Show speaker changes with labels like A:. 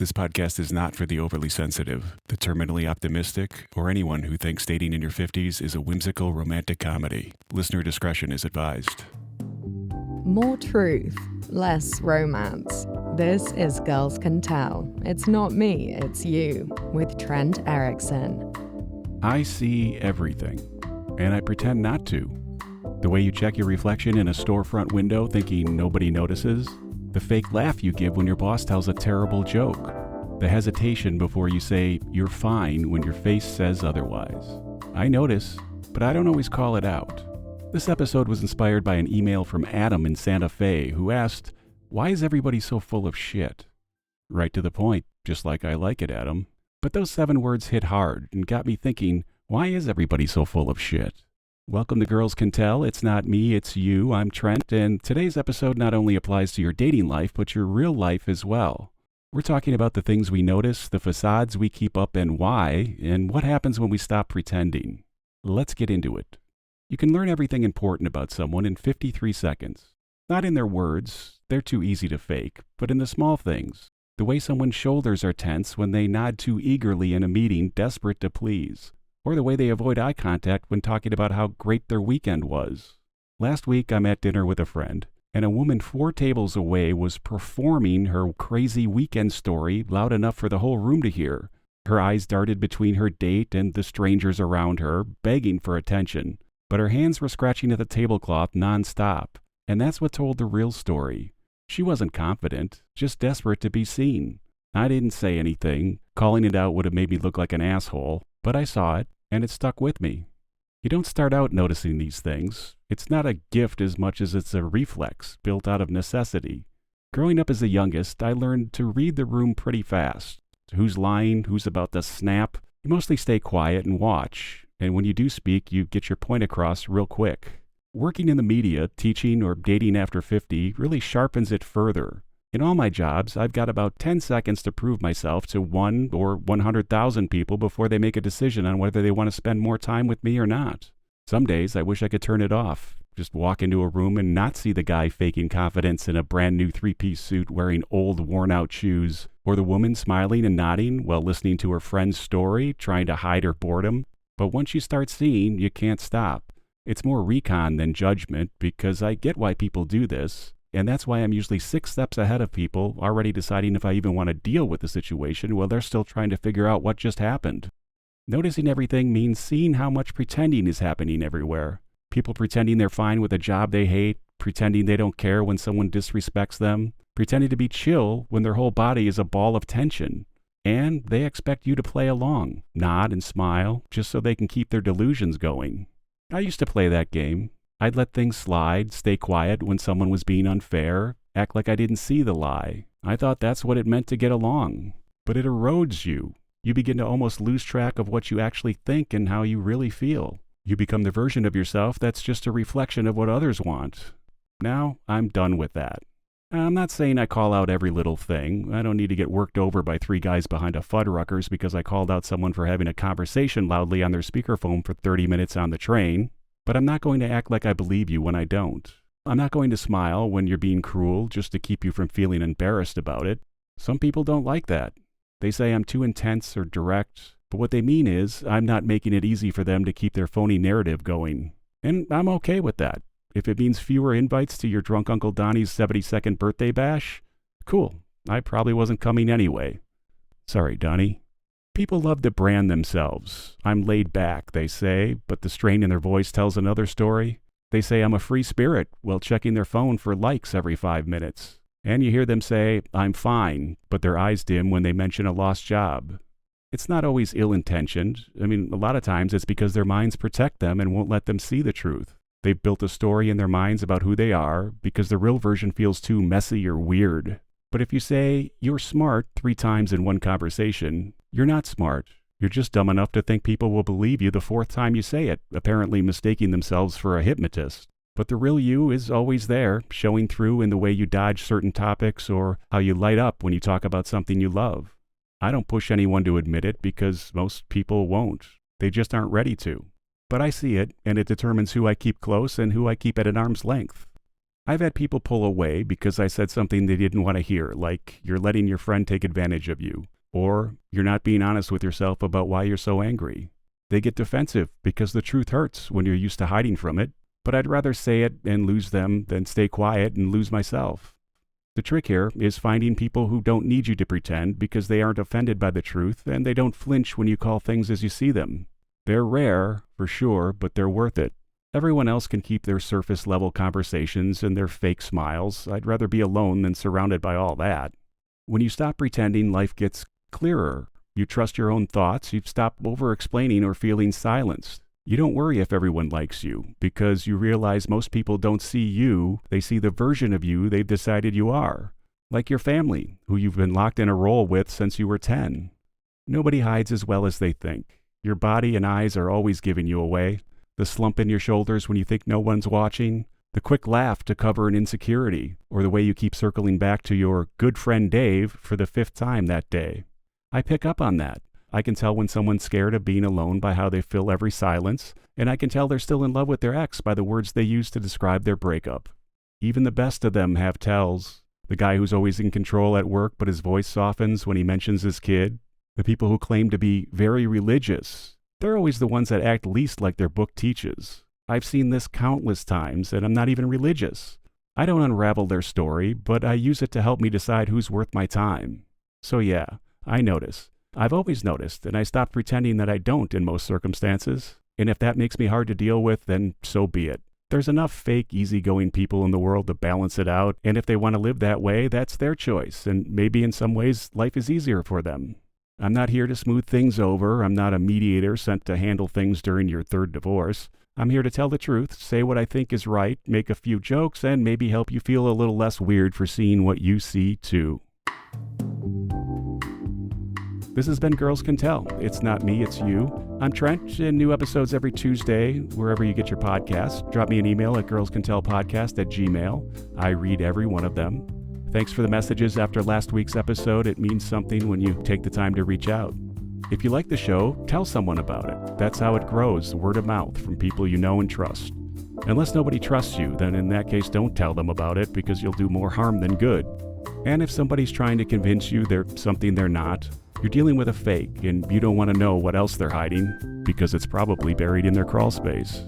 A: This podcast is not for the overly sensitive, the terminally optimistic, or anyone who thinks dating in your 50s is a whimsical romantic comedy. Listener discretion is advised.
B: More truth, less romance. This is Girls Can Tell. It's not me, it's you, with Trent Erickson.
A: I see everything, and I pretend not to. The way you check your reflection in a storefront window thinking nobody notices. The fake laugh you give when your boss tells a terrible joke. The hesitation before you say, "you're fine," when your face says otherwise. I notice, but I don't always call it out. This episode was inspired by an email from Adam in Santa Fe, who asked, "Why is everybody so full of shit?" Right to the point, just like I like it, Adam. But those 7 words hit hard and got me thinking, why is everybody so full of shit? Welcome to Girls Can Tell. It's not me, it's you. I'm Trent, and today's episode not only applies to your dating life, but your real life as well. We're talking about the things we notice, the facades we keep up and why, and what happens when we stop pretending. Let's get into it. You can learn everything important about someone in 53 seconds. Not in their words, they're too easy to fake, but in the small things. The way someone's shoulders are tense when they nod too eagerly in a meeting, desperate to please. Or the way they avoid eye contact when talking about how great their weekend was. Last week, I'm at dinner with a friend, and a woman 4 tables away was performing her crazy weekend story loud enough for the whole room to hear. Her eyes darted between her date and the strangers around her, begging for attention. But her hands were scratching at the tablecloth nonstop, and that's what told the real story. She wasn't confident, just desperate to be seen. I didn't say anything. Calling it out would have made me look like an asshole. But I saw it, and it stuck with me. You don't start out noticing these things. It's not a gift as much as it's a reflex, built out of necessity. Growing up as the youngest, I learned to read the room pretty fast. Who's lying, who's about to snap. You mostly stay quiet and watch, and when you do speak, you get your point across real quick. Working in the media, teaching, or dating after 50 really sharpens it further. In all my jobs, I've got about 10 seconds to prove myself to 1 or 100,000 people before they make a decision on whether they want to spend more time with me or not. Some days I wish I could turn it off. Just walk into a room and not see the guy faking confidence in a brand new 3-piece suit wearing old worn-out shoes, or the woman smiling and nodding while listening to her friend's story, trying to hide her boredom. But once you start seeing, you can't stop. It's more recon than judgment, because I get why people do this. And that's why I'm usually 6 steps ahead of people, already deciding if I even want to deal with the situation while they're still trying to figure out what just happened. Noticing everything means seeing how much pretending is happening everywhere. People pretending they're fine with a job they hate, pretending they don't care when someone disrespects them, pretending to be chill when their whole body is a ball of tension. And they expect you to play along, nod and smile, just so they can keep their delusions going. I used to play that game. I'd let things slide, stay quiet when someone was being unfair, act like I didn't see the lie. I thought that's what it meant to get along. But it erodes you. You begin to almost lose track of what you actually think and how you really feel. You become the version of yourself that's just a reflection of what others want. Now, I'm done with that. I'm not saying I call out every little thing. I don't need to get worked over by 3 guys behind a Fuddruckers because I called out someone for having a conversation loudly on their speakerphone for 30 minutes on the train. But I'm not going to act like I believe you when I don't. I'm not going to smile when you're being cruel just to keep you from feeling embarrassed about it. Some people don't like that. They say I'm too intense or direct, but what they mean is I'm not making it easy for them to keep their phony narrative going. And I'm okay with that. If it means fewer invites to your drunk Uncle Donnie's 72nd birthday bash, cool. I probably wasn't coming anyway. Sorry, Donnie. People love to brand themselves. I'm laid back, they say, but the strain in their voice tells another story. They say I'm a free spirit while checking their phone for likes every 5 minutes. And you hear them say, I'm fine, but their eyes dim when they mention a lost job. It's not always ill-intentioned. A lot of times it's because their minds protect them and won't let them see the truth. They've built a story in their minds about who they are because the real version feels too messy or weird. But if you say, you're smart 3 times in one conversation, you're not smart. You're just dumb enough to think people will believe you the 4th time you say it, apparently mistaking themselves for a hypnotist. But the real you is always there, showing through in the way you dodge certain topics or how you light up when you talk about something you love. I don't push anyone to admit it because most people won't. They just aren't ready to. But I see it, and it determines who I keep close and who I keep at an arm's length. I've had people pull away because I said something they didn't want to hear, like you're letting your friend take advantage of you, or you're not being honest with yourself about why you're so angry. They get defensive because the truth hurts when you're used to hiding from it, but I'd rather say it and lose them than stay quiet and lose myself. The trick here is finding people who don't need you to pretend because they aren't offended by the truth and they don't flinch when you call things as you see them. They're rare, for sure, but they're worth it. Everyone else can keep their surface-level conversations and their fake smiles. I'd rather be alone than surrounded by all that. When you stop pretending, life gets clearer. You trust your own thoughts. You stop over-explaining or feeling silenced. You don't worry if everyone likes you, because you realize most people don't see you. They see the version of you they've decided you are. Like your family, who you've been locked in a role with since you were 10. Nobody hides as well as they think. Your body and eyes are always giving you away. The slump in your shoulders when you think no one's watching, the quick laugh to cover an insecurity, or the way you keep circling back to your good friend Dave for the 5th time that day. I pick up on that. I can tell when someone's scared of being alone by how they fill every silence, and I can tell they're still in love with their ex by the words they use to describe their breakup. Even the best of them have tells. The guy who's always in control at work but his voice softens when he mentions his kid. The people who claim to be very religious. They're always the ones that act least like their book teaches. I've seen this countless times, and I'm not even religious. I don't unravel their story, but I use it to help me decide who's worth my time. So yeah, I notice. I've always noticed, and I stopped pretending that I don't in most circumstances. And if that makes me hard to deal with, then so be it. There's enough fake, easygoing people in the world to balance it out, and if they want to live that way, that's their choice, and maybe in some ways life is easier for them. I'm not here to smooth things over. I'm not a mediator sent to handle things during your 3rd divorce. I'm here to tell the truth, say what I think is right, make a few jokes, and maybe help you feel a little less weird for seeing what you see too. This has been Girls Can Tell. It's not me, it's you. I'm Trent, and new episodes every Tuesday, wherever you get your podcasts. Drop me an email at girlscantellpodcast@gmail.com. I read every one of them. Thanks for the messages after last week's episode. It means something when you take the time to reach out. If you like the show, tell someone about it. That's how it grows, word of mouth, from people you know and trust. Unless nobody trusts you, then in that case don't tell them about it because you'll do more harm than good. And if somebody's trying to convince you they're something they're not, you're dealing with a fake and you don't want to know what else they're hiding because it's probably buried in their crawl space.